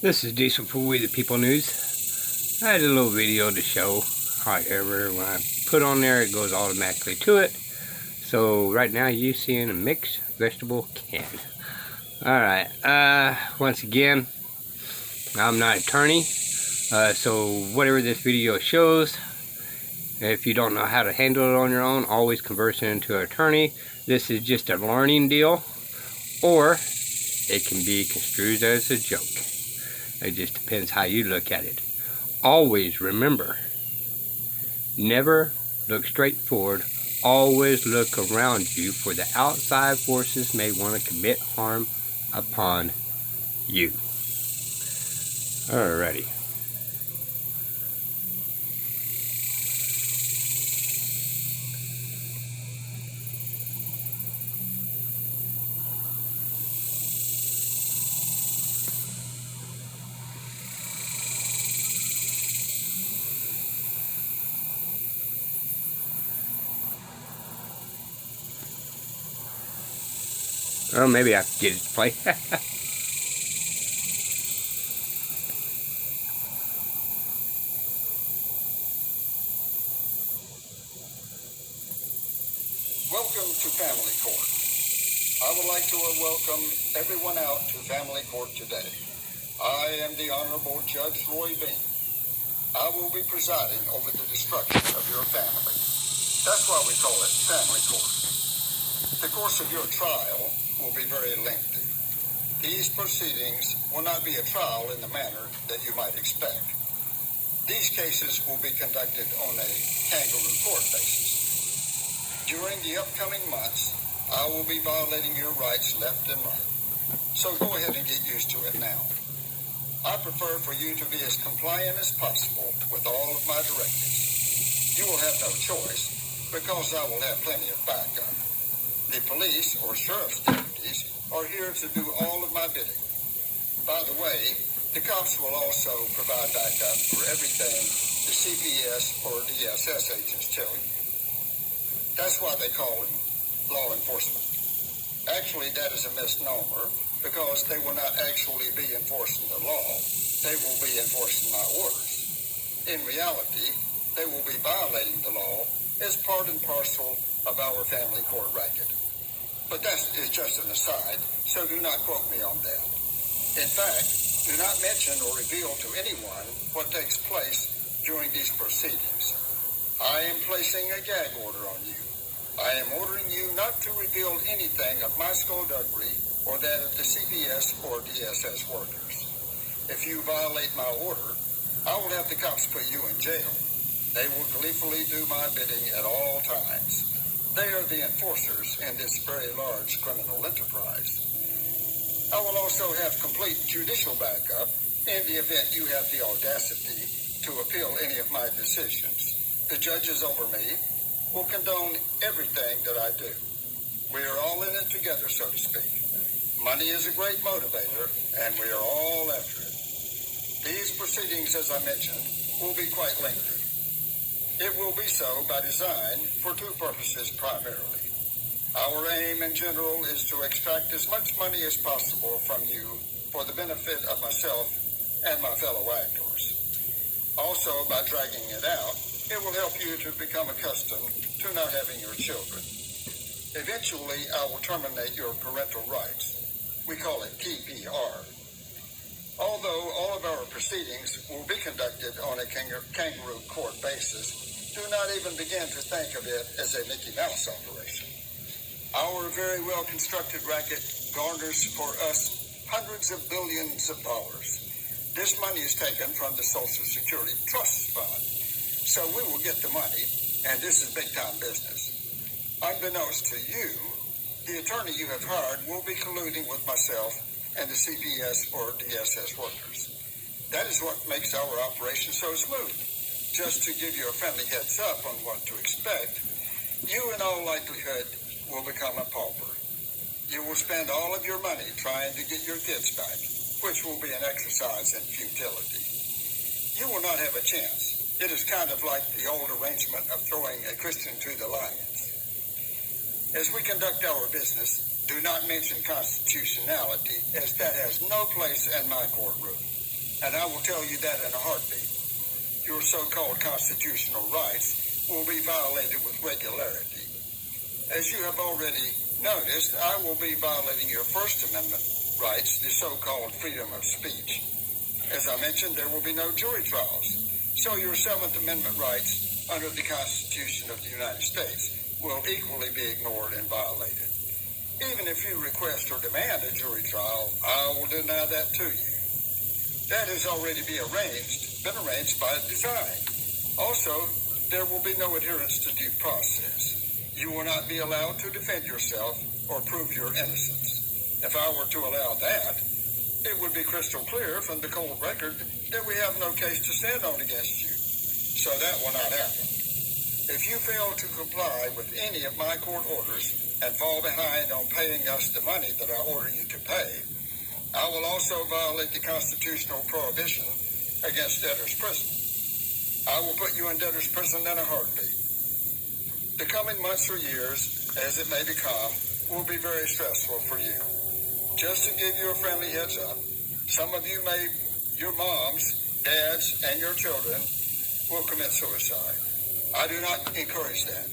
This is Diesel for We the People News. I had a little video to show. However, when I put on there, it goes automatically to it. So right now you're seeing a mixed vegetable can. Alright, once again, I'm not an attorney. So whatever this video shows, if you don't know how to handle it on your own, always converse it into an attorney. This is just a learning deal, or it can be construed as a joke. It just depends how you look at it. Always remember, never look straight forward. Always look around you, for the outside forces may want to commit harm upon you. Alrighty. Or maybe I can get it to play. Welcome to Family Court. I would like to welcome everyone out to Family Court today. I am the Honorable Judge Roy Bean. I will be presiding over the destruction of your family. That's why we call it Family Court. The course of your trial will be very lengthy. These proceedings will not be a trial in the manner that you might expect. These cases will be conducted on a kangaroo court basis. During the upcoming months, I will be violating your rights left and right. So go ahead and get used to it now. I prefer for you to be as compliant as possible with all of my directives. You will have no choice, because I will have plenty of backup. The police or sheriff's deputies are here to do all of my bidding. By the way, the cops will also provide backup for everything the CPS or DSS agents tell you. That's why they call them law enforcement. Actually, that is a misnomer, because they will not actually be enforcing the law. They will be enforcing my orders. In reality, they will be violating the law as part and parcel of our family court racket. But that is just an aside, so do not quote me on that. In fact, do not mention or reveal to anyone what takes place during these proceedings. I am placing a gag order on you. I am ordering you not to reveal anything of my skullduggery or that of the CPS or DSS workers. If you violate my order, I will have the cops put you in jail. They will gleefully do my bidding at all times. They are the enforcers in this very large criminal enterprise. I will also have complete judicial backup in the event you have the audacity to appeal any of my decisions. The judges over me will condone everything that I do. We are all in it together, so to speak. Money is a great motivator, and we are all after it. These proceedings, as I mentioned, will be quite lengthy. It will be so by design for two purposes primarily. Our aim in general is to extract as much money as possible from you for the benefit of myself and my fellow actors. Also, by dragging it out, it will help you to become accustomed to not having your children. Eventually, I will terminate your parental rights. We call it PPR. Although all of our proceedings will be conducted on a kangaroo court basis, do not even begin to think of it as a Mickey Mouse operation. Our very well-constructed racket garners for us hundreds of billions of dollars. This money is taken from the Social Security Trust Fund. So we will get the money, and this is big-time business. Unbeknownst to you, the attorney you have hired will be colluding with myself and the CPS or DSS workers. That is what makes our operation so smooth. Just to give you a friendly heads up on what to expect, you in all likelihood will become a pauper. You will spend all of your money trying to get your kids back, which will be an exercise in futility. You will not have a chance. It is kind of like the old arrangement of throwing a Christian to the lions. As we conduct our business, do not mention constitutionality, as that has no place in my courtroom. and I will tell you that in a heartbeat. Your so-called constitutional rights will be violated with regularity. As you have already noticed, I will be violating your First Amendment rights, the so-called freedom of speech. As I mentioned, there will be no jury trials. So your Seventh Amendment rights under the Constitution of the United States will equally be ignored and violated. Even if you request or demand a jury trial, I will deny that to you. That has already been arranged by design. Also, there will be no adherence to due process. You will not be allowed to defend yourself or prove your innocence. If I were to allow that, it would be crystal clear from the cold record that we have no case to stand on against you. So that will not happen. If you fail to comply with any of my court orders and fall behind on paying us the money that I order you to pay, I will also violate the constitutional prohibition against debtor's prison. I will put you in debtor's prison in a heartbeat. The coming months or years, as it may become, will be very stressful for you. Just to give you a friendly heads up, some of you your moms, dads, and your children will commit suicide. I do not encourage that,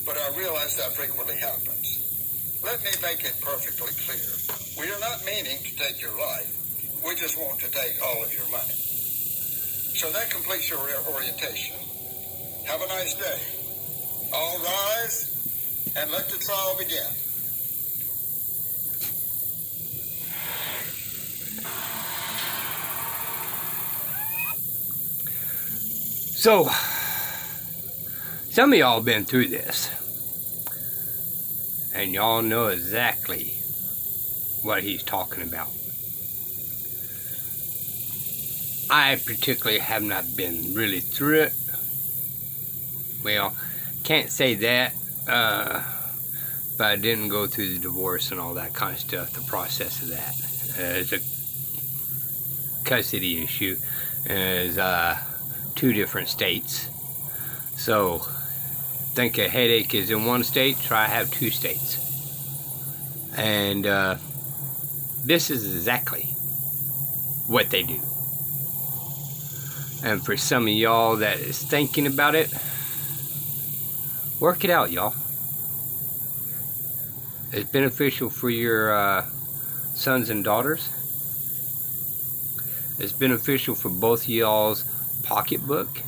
but I realize that frequently happens. Let me make it perfectly clear. We are not meaning to take your life. We just want to take all of your money. So that completes your orientation. Have a nice day. All rise and let the trial begin. So, some of y'all been through this, and y'all know exactly what he's talking about. I particularly have not been really through it. Well, can't say that, but I didn't go through the divorce and all that kind of stuff, the process of that. It's a custody issue. It's 2 different states. So, think a headache is in 1 state, try have 2 states. And this is exactly what they do. And for some of y'all that is thinking about it, work it out, y'all. It's beneficial for your sons and daughters. It's beneficial for both y'all's pocketbook.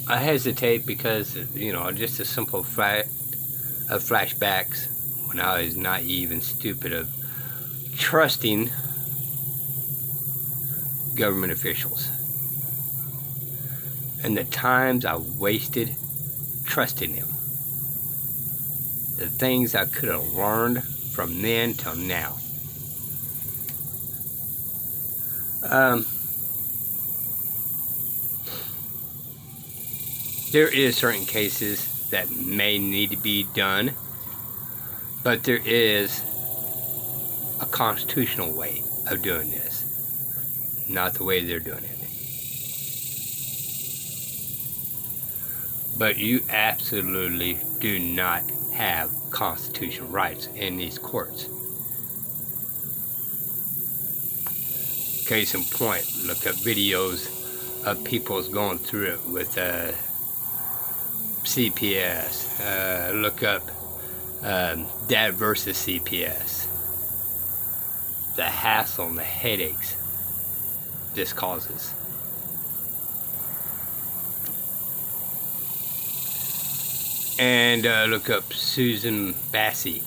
I hesitate because, you know, just a simple fact of flashbacks when I was naive and stupid of trusting government officials, and the times I wasted trusting them, the things I could have learned from then till now. There is certain cases that may need to be done, but there is a constitutional way of doing this, not the way they're doing it. But you absolutely do not have constitutional rights in these courts. Case in point, look up videos of people's going through it with CPS. Look up Dad versus CPS. The hassle and the headaches this causes. And look up Susan Bassey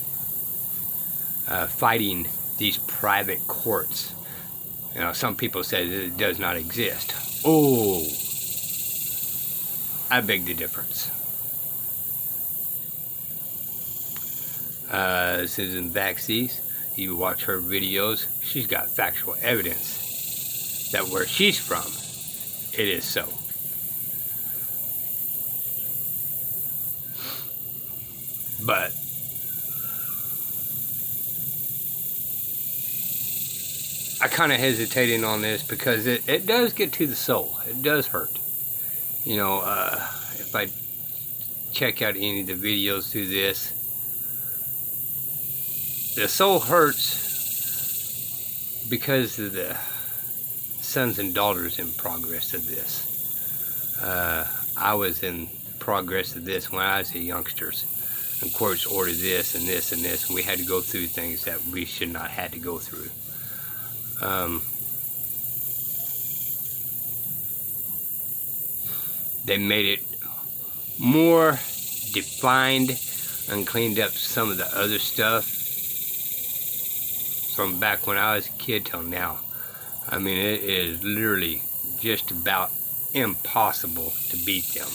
fighting these private courts. You know, some people say that it does not exist. Oh, I beg the difference. Susan Bassey, you watch her videos, she's got factual evidence that where she's from, it is so. But I kind of hesitating on this because it does get to the soul. It does hurt. You know, if I check out any of the videos through this, the soul hurts because of the sons and daughters in progress of this. I was in progress of this when I was a youngsters, and courts ordered this and this and this, and we had to go through things that we should not have to go through. They made it more defined and cleaned up some of the other stuff from back when I was a kid till now. I mean, it is literally just about impossible to beat them.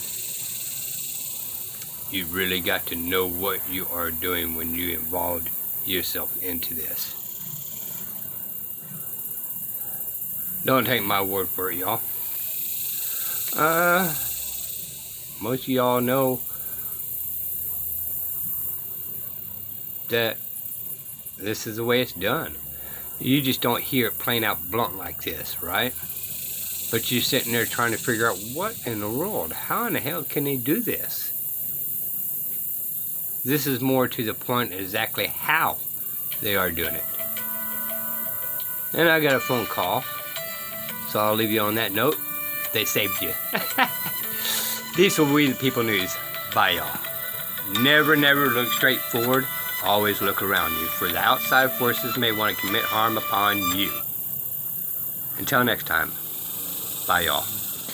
You really got to know what you are doing when you involve yourself into this. Don't take my word for it, y'all. Most of y'all know that this is the way it's done. You just don't hear it plain out blunt like this, right? But you're sitting there trying to figure out, what in the world, how in the hell can they do this? This is more to the point exactly how they are doing it. And I got a phone call, so I'll leave you on that note. They saved you. These will be the People News. Bye, y'all. Never look straight forward. Always look around you, for the outside forces may want to commit harm upon you. Until next time, bye, y'all.